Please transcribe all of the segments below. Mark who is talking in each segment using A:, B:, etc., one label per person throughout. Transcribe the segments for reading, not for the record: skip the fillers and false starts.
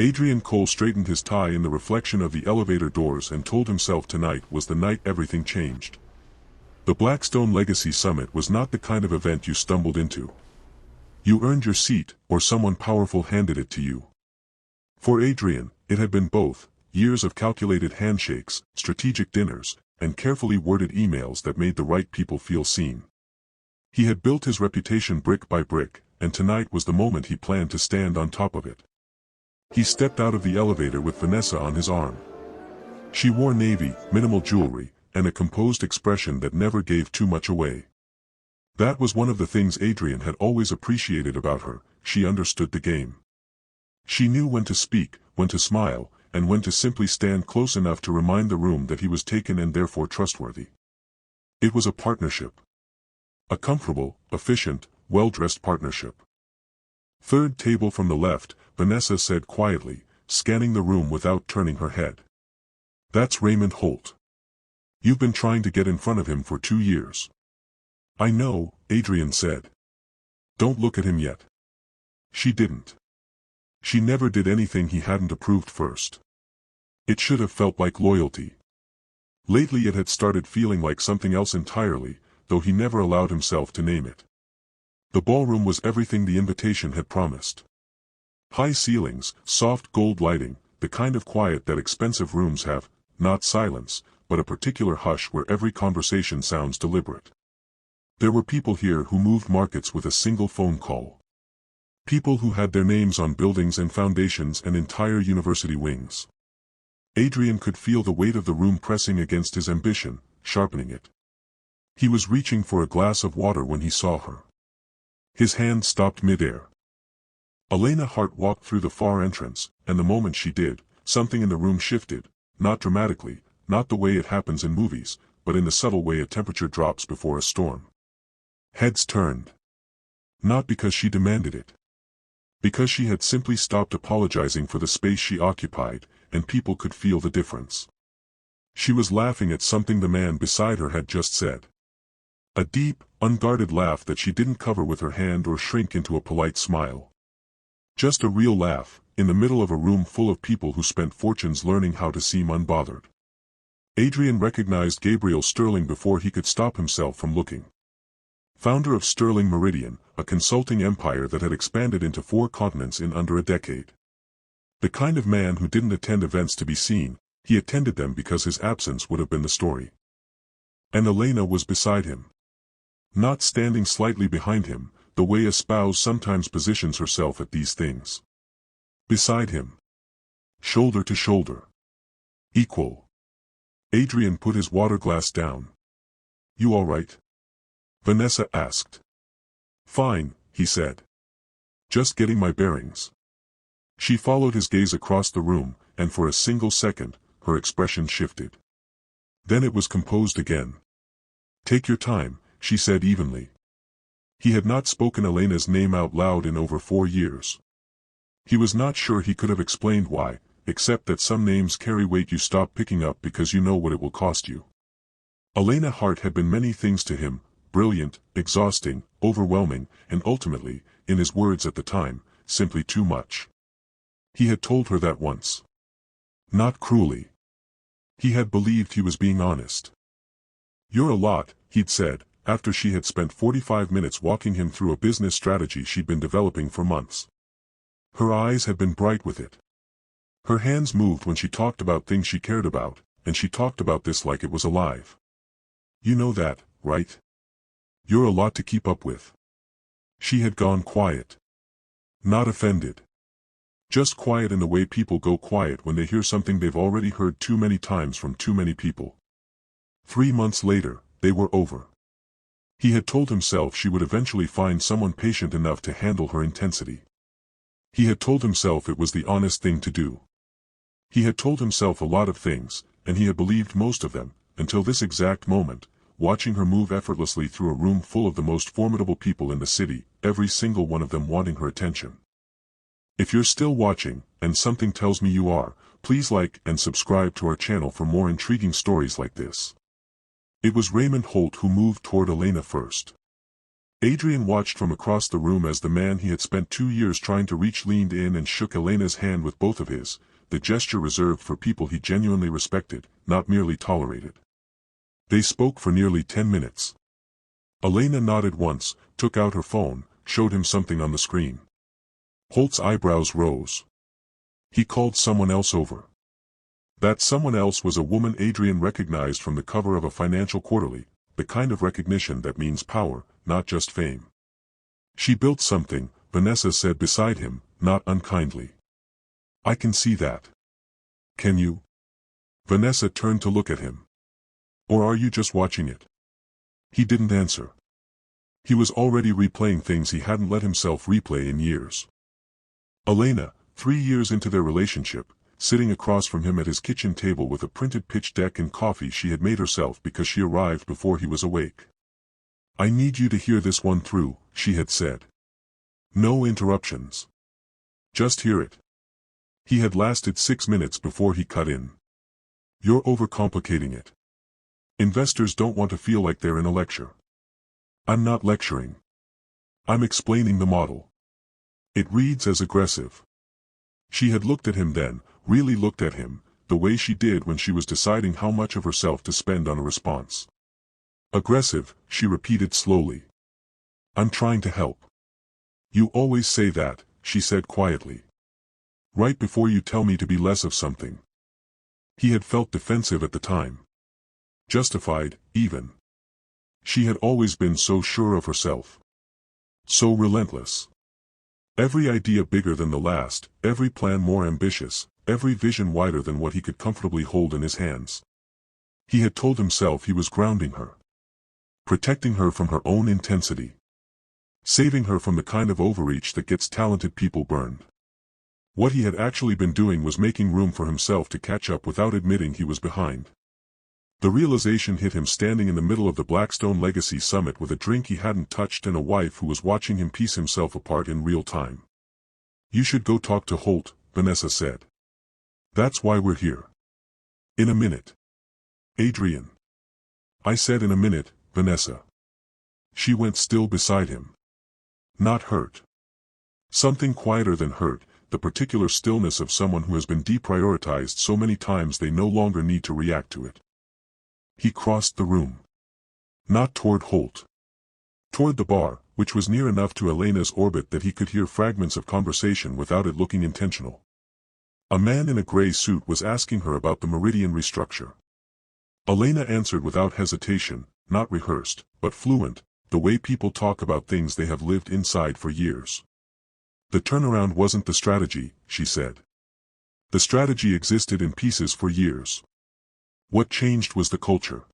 A: Adrian Cole straightened his tie in the reflection of the elevator doors and told himself tonight was the night everything changed. The Blackstone Legacy Summit was not the kind of event you stumbled into. You earned your seat, or someone powerful handed it to you. For Adrian, it had been both, years of calculated handshakes, strategic dinners, and carefully worded emails that made the right people feel seen. He had built his reputation brick by brick, and tonight was the moment he planned to stand on top of it. He stepped out of the elevator with Vanessa on his arm. She wore navy, minimal jewelry, and a composed expression that never gave too much away. That was one of the things Adrian had always appreciated about her. She understood the game. She knew when to speak, when to smile, and when to simply stand close enough to remind the room that he was taken and therefore trustworthy. It was a partnership. A comfortable, efficient, well-dressed partnership. Third table from the left, Vanessa said quietly, scanning the room without turning her head. That's Raymond Holt. You've been trying to get in front of him for 2 years. I know, Adrian said. Don't look at him yet. She didn't. She never did anything he hadn't approved first. It should have felt like loyalty. Lately it had started feeling like something else entirely, though he never allowed himself to name it. The ballroom was everything the invitation had promised. High ceilings, soft gold lighting, the kind of quiet that expensive rooms have, not silence, but a particular hush where every conversation sounds deliberate. There were people here who moved markets with a single phone call. People who had their names on buildings and foundations and entire university wings. Adrian could feel the weight of the room pressing against his ambition, sharpening it. He was reaching for a glass of water when he saw her. His hand stopped midair. Elena Hart walked through the far entrance, and the moment she did, something in the room shifted, not dramatically, not the way it happens in movies, but in the subtle way a temperature drops before a storm. Heads turned. Not because she demanded it. Because she had simply stopped apologizing for the space she occupied, and people could feel the difference. She was laughing at something the man beside her had just said. A deep, unguarded laugh that she didn't cover with her hand or shrink into a polite smile. Just a real laugh, in the middle of a room full of people who spent fortunes learning how to seem unbothered. Adrian recognized Gabriel Sterling before he could stop himself from looking. Founder of Sterling Meridian, a consulting empire that had expanded into 4 continents in under a decade. The kind of man who didn't attend events to be seen, he attended them because his absence would have been the story. And Elena was beside him. Not standing slightly behind him, the way a spouse sometimes positions herself at these things. Beside him. Shoulder to shoulder. Equal. Adrian put his water glass down. You all right? Vanessa asked. Fine, he said. Just getting my bearings. She followed his gaze across the room, and for a single second, her expression shifted. Then it was composed again. Take your time, she said evenly. He had not spoken Elena's name out loud in over 4 years. He was not sure he could have explained why, except that some names carry weight you stop picking up because you know what it will cost you. Elena Hart had been many things to him, brilliant, exhausting, overwhelming, and ultimately, in his words at the time, simply too much. He had told her that once. Not cruelly. He had believed he was being honest. You're a lot, he'd said, after she had spent 45 minutes walking him through a business strategy she'd been developing for months. Her eyes had been bright with it. Her hands moved when she talked about things she cared about, and she talked about this like it was alive. You know that, right? You're a lot to keep up with. She had gone quiet. Not offended. Just quiet in the way people go quiet when they hear something they've already heard too many times from too many people. 3 months later, they were over. He had told himself she would eventually find someone patient enough to handle her intensity. He had told himself it was the honest thing to do. He had told himself a lot of things, and he had believed most of them, until this exact moment, watching her move effortlessly through a room full of the most formidable people in the city, every single one of them wanting her attention. If you're still watching, and something tells me you are, please like and subscribe to our channel for more intriguing stories like this. It was Raymond Holt who moved toward Elena first. Adrian watched from across the room as the man he had spent 2 years trying to reach leaned in and shook Elena's hand with both of his, the gesture reserved for people he genuinely respected, not merely tolerated. They spoke for nearly 10 minutes. Elena nodded once, took out her phone, showed him something on the screen. Holt's eyebrows rose. He called someone else over. That someone else was a woman Adrian recognized from the cover of a financial quarterly, the kind of recognition that means power, not just fame. She built something, Vanessa said beside him, not unkindly. I can see that. Can you? Vanessa turned to look at him. Or are you just watching it? He didn't answer. He was already replaying things he hadn't let himself replay in years. Elena, 3 years into their relationship, sitting across from him at his kitchen table with a printed pitch deck and coffee she had made herself because she arrived before he was awake. I need you to hear this one through, she had said. No interruptions. Just hear it. He had lasted 6 minutes before he cut in. You're overcomplicating it. Investors don't want to feel like they're in a lecture. I'm not lecturing. I'm explaining the model. It reads as aggressive. She had looked at him then, really looked at him, the way she did when she was deciding how much of herself to spend on a response. Aggressive, she repeated slowly. I'm trying to help. You always say that, she said quietly. Right before you tell me to be less of something. He had felt defensive at the time. Justified, even. She had always been so sure of herself. So relentless. Every idea bigger than the last, every plan more ambitious, every vision wider than what he could comfortably hold in his hands. He had told himself he was grounding her. Protecting her from her own intensity. Saving her from the kind of overreach that gets talented people burned. What he had actually been doing was making room for himself to catch up without admitting he was behind. The realization hit him standing in the middle of the Blackstone Legacy Summit with a drink he hadn't touched and a wife who was watching him piece himself apart in real time. You should go talk to Holt, Vanessa said. That's why we're here. In a minute. Adrian. I said in a minute, Vanessa. She went still beside him. Not hurt. Something quieter than hurt, the particular stillness of someone who has been deprioritized so many times they no longer need to react to it. He crossed the room. Not toward Holt. Toward the bar, which was near enough to Elena's orbit that he could hear fragments of conversation without it looking intentional. A man in a gray suit was asking her about the Meridian restructure. Elena answered without hesitation, not rehearsed, but fluent, the way people talk about things they have lived inside for years. The turnaround wasn't the strategy, she said. The strategy existed in pieces for years. What changed was the culture.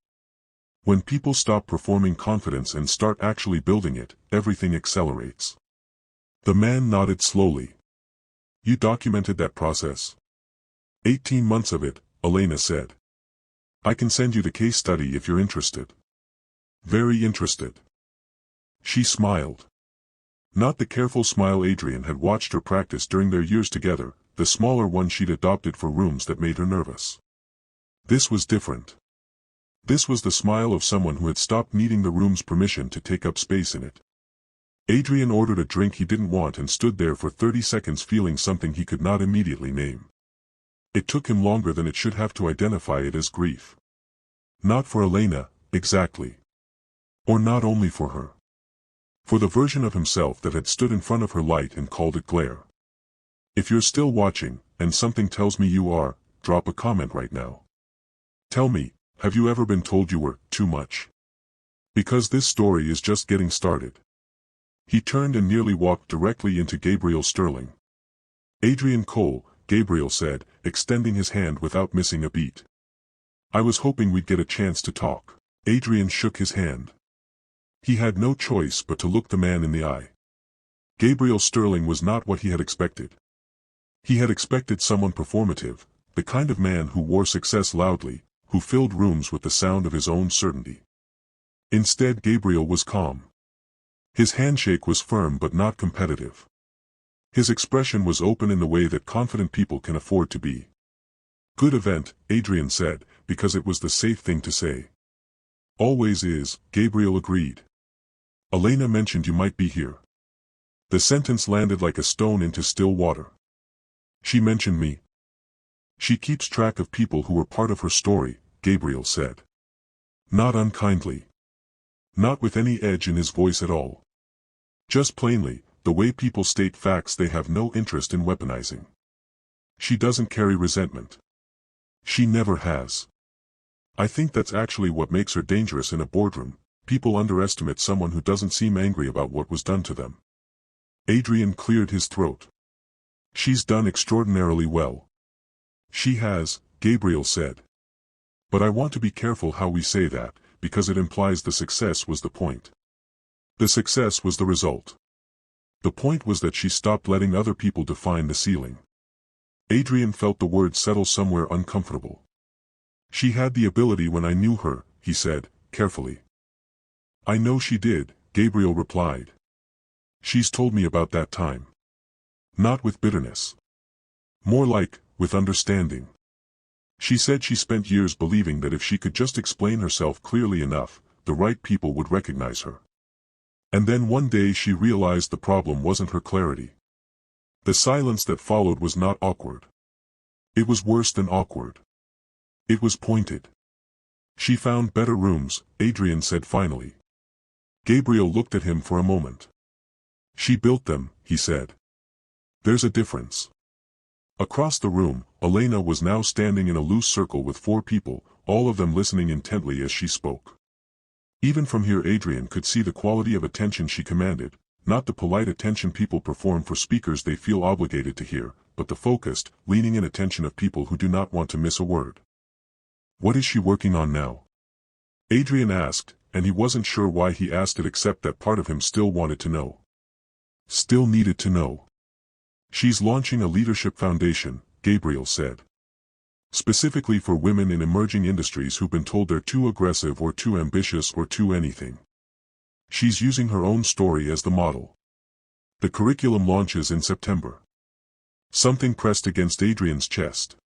A: When people stop performing confidence and start actually building it, everything accelerates. The man nodded slowly. You documented that process? 18 months of it, Elena said. I can send you the case study if you're interested. Very interested. She smiled. Not the careful smile Adrian had watched her practice during their years together, the smaller one she'd adopted for rooms that made her nervous. This was different. This was the smile of someone who had stopped needing the room's permission to take up space in it. Adrian ordered a drink he didn't want and stood there for 30 seconds feeling something he could not immediately name. It took him longer than it should have to identify it as grief. Not for Elena, exactly. Or not only for her. For the version of himself that had stood in front of her light and called it glare. If you're still watching, and something tells me you are, drop a comment right now. Tell me, have you ever been told you were too much? Because this story is just getting started. He turned and nearly walked directly into Gabriel Sterling. Adrian Cole, Gabriel said, extending his hand without missing a beat. I was hoping we'd get a chance to talk. Adrian shook his hand. He had no choice but to look the man in the eye. Gabriel Sterling was not what he had expected. He had expected someone performative, the kind of man who wore success loudly, who filled rooms with the sound of his own certainty. Instead, Gabriel was calm. His handshake was firm but not competitive. His expression was open in the way that confident people can afford to be. Good event, Adrian said, because it was the safe thing to say. Always is, Gabriel agreed. Elena mentioned you might be here. The sentence landed like a stone into still water. She mentioned me. She keeps track of people who were part of her story, Gabriel said. Not unkindly. Not with any edge in his voice at all. Just plainly, the way people state facts they have no interest in weaponizing. She doesn't carry resentment. She never has. I think that's actually what makes her dangerous in a boardroom. People underestimate someone who doesn't seem angry about what was done to them. Adrian cleared his throat. She's done extraordinarily well. She has, Gabriel said. But I want to be careful how we say that, because it implies the success was the point. The success was the result. The point was that she stopped letting other people define the ceiling. Adrian felt the words settle somewhere uncomfortable. She had the ability when I knew her, he said, carefully. I know she did, Gabriel replied. She's told me about that time. Not with bitterness. More like, with understanding. She said she spent years believing that if she could just explain herself clearly enough, the right people would recognize her. And then one day she realized the problem wasn't her clarity. The silence that followed was not awkward. It was worse than awkward. It was pointed. She found better rooms, Adrian said finally. Gabriel looked at him for a moment. She built them, he said. There's a difference. Across the room, Elena was now standing in a loose circle with 4 people, all of them listening intently as she spoke. Even from here Adrian could see the quality of attention she commanded, not the polite attention people perform for speakers they feel obligated to hear, but the focused, leaning-in attention of people who do not want to miss a word. What is she working on now? Adrian asked, and he wasn't sure why he asked it except that part of him still wanted to know. Still needed to know. She's launching a leadership foundation, Gabriel said. Specifically for women in emerging industries who've been told they're too aggressive or too ambitious or too anything. She's using her own story as the model. The curriculum launches in September. Something pressed against Adrian's chest.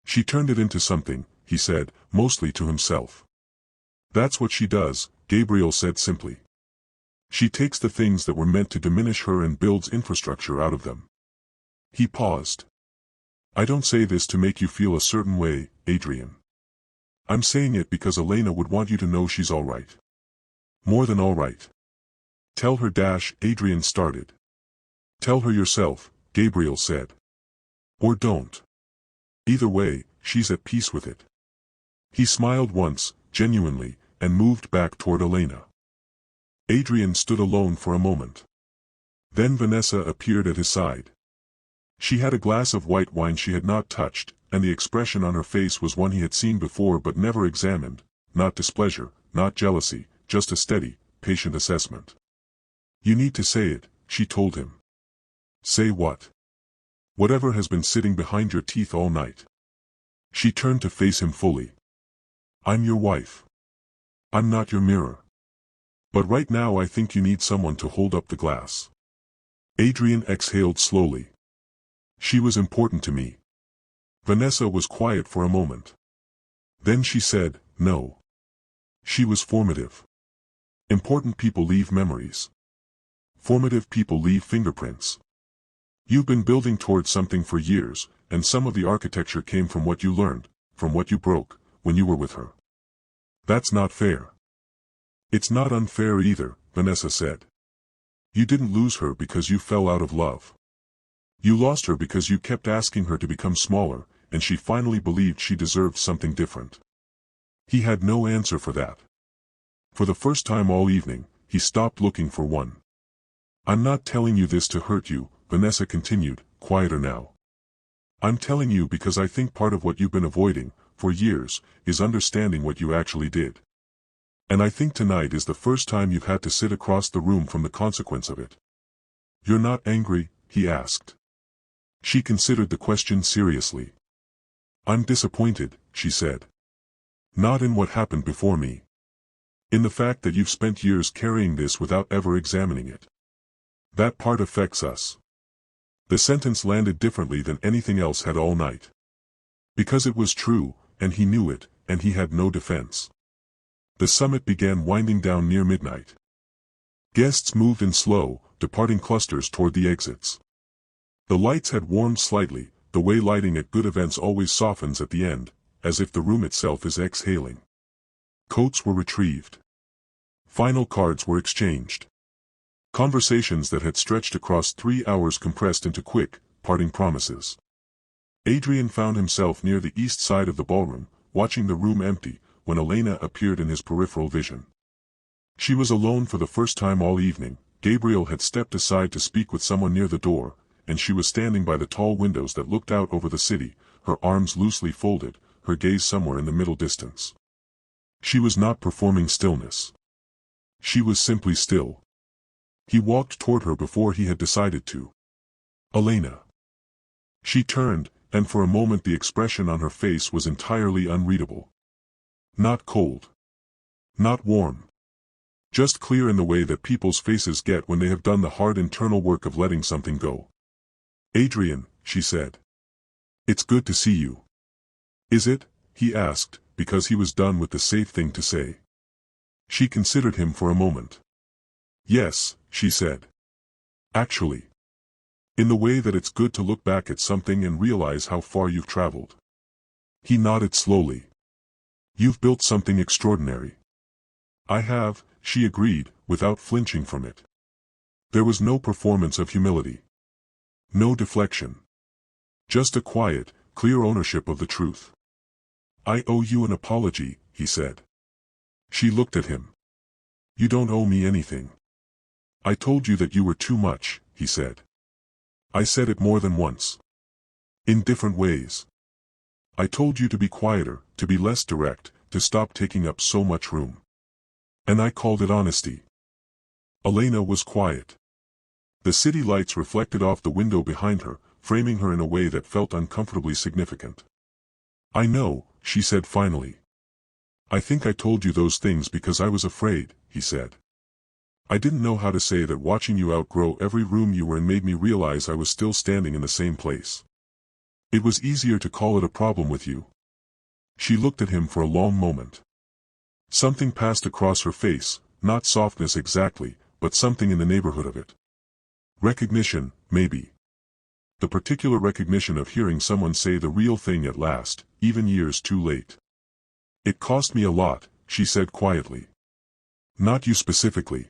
A: She turned it into something, he said, mostly to himself. That's what she does, Gabriel said simply. She takes the things that were meant to diminish her and builds infrastructure out of them. He paused. I don't say this to make you feel a certain way, Adrian. I'm saying it because Elena would want you to know she's all right. More than all right. Tell her Adrian started. Tell her yourself, Gabriel said. Or don't. Either way, she's at peace with it. He smiled once, genuinely, and moved back toward Elena. Adrian stood alone for a moment. Then Vanessa appeared at his side. She had a glass of white wine she had not touched, and the expression on her face was one he had seen before but never examined, not displeasure, not jealousy, just a steady, patient assessment. You need to say it, she told him. Say what? Whatever has been sitting behind your teeth all night. She turned to face him fully. I'm your wife. I'm not your mirror. But right now I think you need someone to hold up the glass. Adrian exhaled slowly. She was important to me. Vanessa was quiet for a moment. Then she said, no. She was formative. Important people leave memories. Formative people leave fingerprints. You've been building towards something for years, and some of the architecture came from what you learned, from what you broke, when you were with her. That's not fair. It's not unfair either, Vanessa said. You didn't lose her because you fell out of love. You lost her because you kept asking her to become smaller, and she finally believed she deserved something different. He had no answer for that. For the first time all evening, he stopped looking for one. I'm not telling you this to hurt you, Vanessa continued, quieter now. I'm telling you because I think part of what you've been avoiding, for years, is understanding what you actually did. And I think tonight is the first time you've had to sit across the room from the consequence of it. You're not angry, he asked. She considered the question seriously. I'm disappointed, she said. Not in what happened before me. In the fact that you've spent years carrying this without ever examining it. That part affects us. The sentence landed differently than anything else had all night. Because it was true, and he knew it, and he had no defense. The summit began winding down near midnight. Guests moved in slow, departing clusters toward the exits. The lights had warmed slightly, the way lighting at good events always softens at the end, as if the room itself is exhaling. Coats were retrieved. Final cards were exchanged. Conversations that had stretched across 3 hours compressed into quick, parting promises. Adrian found himself near the east side of the ballroom, watching the room empty, when Elena appeared in his peripheral vision. She was alone for the first time all evening. Gabriel had stepped aside to speak with someone near the door, and she was standing by the tall windows that looked out over the city, her arms loosely folded, her gaze somewhere in the middle distance. She was not performing stillness. She was simply still. He walked toward her before he had decided to. Elena. She turned, and for a moment the expression on her face was entirely unreadable. Not cold. Not warm. Just clear in the way that people's faces get when they have done the hard internal work of letting something go. Adrian, she said. It's good to see you. Is it? He asked, because he was done with the safe thing to say. She considered him for a moment. Yes, she said. Actually. In the way that it's good to look back at something and realize how far you've traveled. He nodded slowly. You've built something extraordinary. I have, she agreed, without flinching from it. There was no performance of humility. No deflection. Just a quiet, clear ownership of the truth. I owe you an apology, he said. She looked at him. You don't owe me anything. I told you that you were too much, he said. I said it more than once. In different ways. I told you to be quieter, to be less direct, to stop taking up so much room. And I called it honesty. Elena was quiet. The city lights reflected off the window behind her, framing her in a way that felt uncomfortably significant. I know, she said finally. I think I told you those things because I was afraid, he said. I didn't know how to say that watching you outgrow every room you were in made me realize I was still standing in the same place. It was easier to call it a problem with you. She looked at him for a long moment. Something passed across her face, not softness exactly, but something in the neighborhood of it. Recognition, maybe. The particular recognition of hearing someone say the real thing at last, even years too late. It cost me a lot, she said quietly. Not you specifically.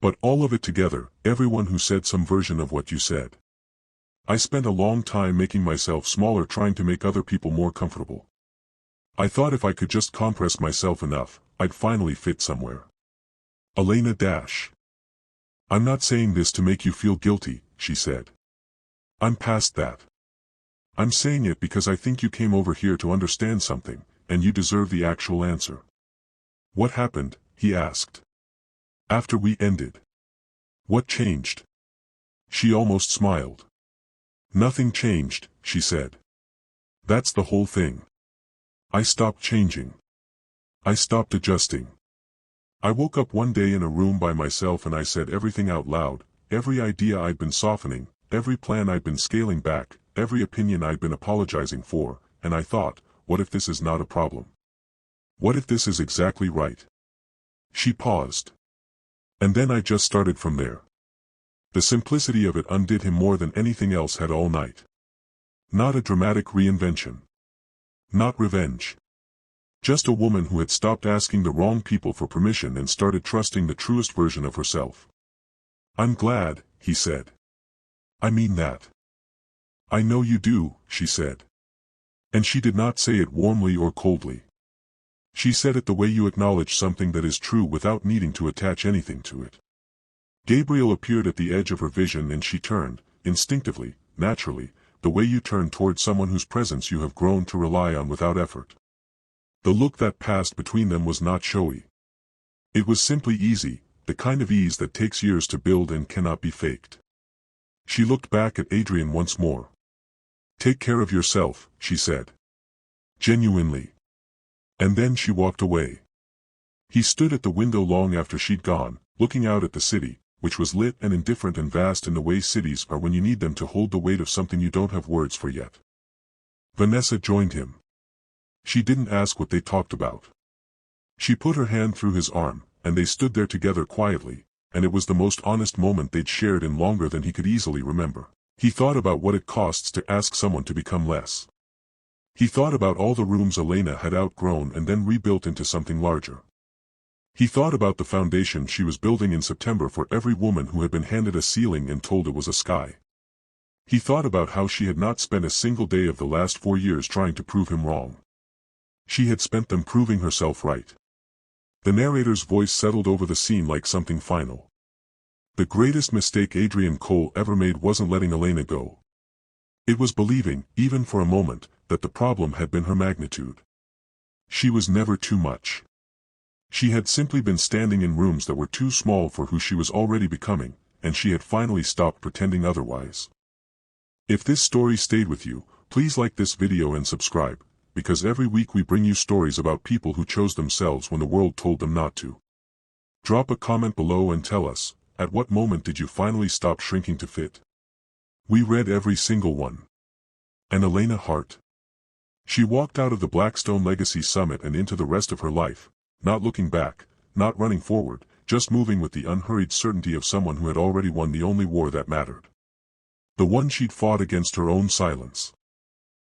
A: But all of it together, everyone who said some version of what you said. I spent a long time making myself smaller trying to make other people more comfortable. I thought if I could just compress myself enough, I'd finally fit somewhere. Elena dash. I'm not saying this to make you feel guilty, she said. I'm past that. I'm saying it because I think you came over here to understand something, and you deserve the actual answer. What happened? He asked. After we ended. What changed? She almost smiled. Nothing changed, she said. That's the whole thing. I stopped changing. I stopped adjusting. I woke up one day in a room by myself and I said everything out loud, every idea I'd been softening, every plan I'd been scaling back, every opinion I'd been apologizing for, and I thought, what if this is not a problem? What if this is exactly right? She paused. And then I just started from there. The simplicity of it undid him more than anything else had all night. Not a dramatic reinvention. Not revenge. Just a woman who had stopped asking the wrong people for permission and started trusting the truest version of herself. I'm glad, he said. I mean that. I know you do, she said. And she did not say it warmly or coldly. She said it the way you acknowledge something that is true without needing to attach anything to it. Gabriel appeared at the edge of her vision and she turned, instinctively, naturally, the way you turn toward someone whose presence you have grown to rely on without effort. The look that passed between them was not showy. It was simply easy, the kind of ease that takes years to build and cannot be faked. She looked back at Adrian once more. Take care of yourself, she said. Genuinely. And then she walked away. He stood at the window long after she'd gone, looking out at the city, which was lit and indifferent and vast in the way cities are when you need them to hold the weight of something you don't have words for yet. Vanessa joined him. She didn't ask what they talked about. She put her hand through his arm, and they stood there together quietly, and it was the most honest moment they'd shared in longer than he could easily remember. He thought about what it costs to ask someone to become less. He thought about all the rooms Elena had outgrown and then rebuilt into something larger. He thought about the foundation she was building in September for every woman who had been handed a ceiling and told it was a sky. He thought about how she had not spent a single day of the last 4 years trying to prove him wrong. She had spent them proving herself right. The narrator's voice settled over the scene like something final. The greatest mistake Adrian Cole ever made wasn't letting Elena go. It was believing, even for a moment, that the problem had been her magnitude. She was never too much. She had simply been standing in rooms that were too small for who she was already becoming, and she had finally stopped pretending otherwise. If this story stayed with you, please like this video and subscribe, because every week we bring you stories about people who chose themselves when the world told them not to. Drop a comment below and tell us, at what moment did you finally stop shrinking to fit? We read every single one. And Elena Hart. She walked out of the Blackstone Legacy Summit and into the rest of her life, not looking back, not running forward, just moving with the unhurried certainty of someone who had already won the only war that mattered. The one she'd fought against her own silence.